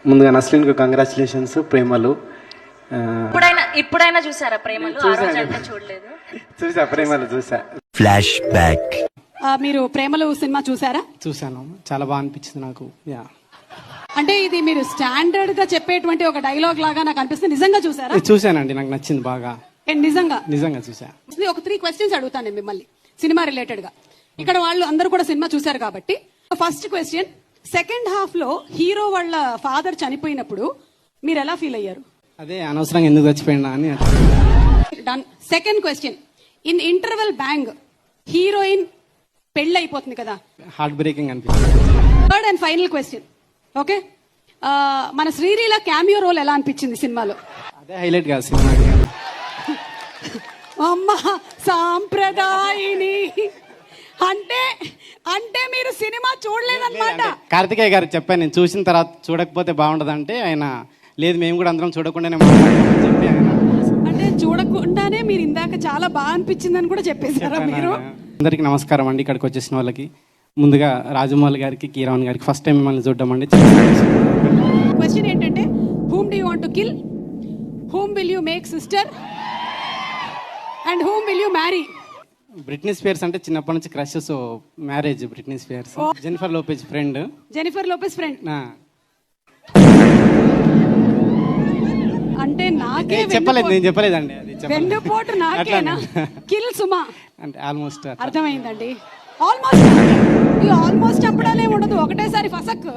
ముందుగా నస్లీన్కు కంగ్రాచులేషన్స్. ప్రేమలు ఇప్పుడైనా చూసారా ప్రేమలు? ఆ రోజు అంటే చూడలేదు. చూసా, ప్రేమలు చూసా. Flash back. మీరు ప్రేమలు సినిమా చూసారా? చూసాను, చాలా బాగా అనిపించింది నాకు. యా, అంటే ఇది మీరు స్టాండర్డ్ గా చెప్పేటువంటి ఒక డైలాగ్ లాగా నాకు అనిపిస్తుంది. నిజంగా చూసారా? చూసానండి, నాకు నచ్చింది బాగా. నిజంగా చూసా. ఒక 3 క్వశ్చన్స్ అడుగుతాను నేను మిమ్మల్ని సినిమా రిలేటెడ్ గా. ఇక్కడ వాళ్ళు అందరూ కూడా సినిమా చూసారు కాబట్టి ఫస్ట్ క్వశ్చన్, సెకండ్ హాఫ్ లో హీరో వాళ్ళ ఫాదర్ చనిపోయినప్పుడు మీరు ఎలా ఫీల్ అయ్యారు? అదే అనవసరంగా ఎందుకు చచ్చిపోయినా అని. Done. Second question, in interval bang heroine పెళ్లి అయిపోతుంది కదా, హార్ట్ బ్రేకింగ్ అనిపించింది. Third and final question, okay, మన శ్రీలీల క్యామియో రోల్ ఎలా అనిపించింది సినిమాలో? అదే హైలైట్ కాదు సినిమా. అమ్మా సాంప్రదాయిని అంటే అంటే మీరు సినిమా చూడలేదన్నమాట. కార్తికేయ గారు చెప్పాను, నేను చూసిన తర్వాత చూడకపోతే బాగుండదంటే ఆయన లేదు మేము కూడా అందరం చూడకుండానే మాట్లాడాలని చెప్పి ఆయన అంటే చూడకుండానే మీరు ఇందాక చాలా బాగా అనిపించిందని కూడా చెప్పేశారా మీరు? అందరికి నమస్కారం అండి. ఇక్కడికి వచ్చేసిన వాళ్ళకి ముందుగా రాజమౌళి గారికి, కీరవాణి గారికి ఫస్ట్ టైం మిమ్మల్ని చూడడం అండి. క్వశ్చన్ ఏంటంటే, whom do you want to kill, whom will you make sister and whom will you marry? Britney spheres అంటే చిన్నప్పటి నుంచి crush, so marriage Britney spheres. Jennifer Lopez friend. Jennifer Lopez friend అంటే నాకే చెప్పలేదు, నేను చెప్పలేదండి. అది వెన్నుపోటు నాకేనా? కిల్ సుమా అంటే ఆల్మోస్ట్ అర్థమైందండి. ఆల్మోస్ట్ ఆల్మోస్ట్ అప్పుడనే ఉండదు, ఒకటేసారి ఫసక్.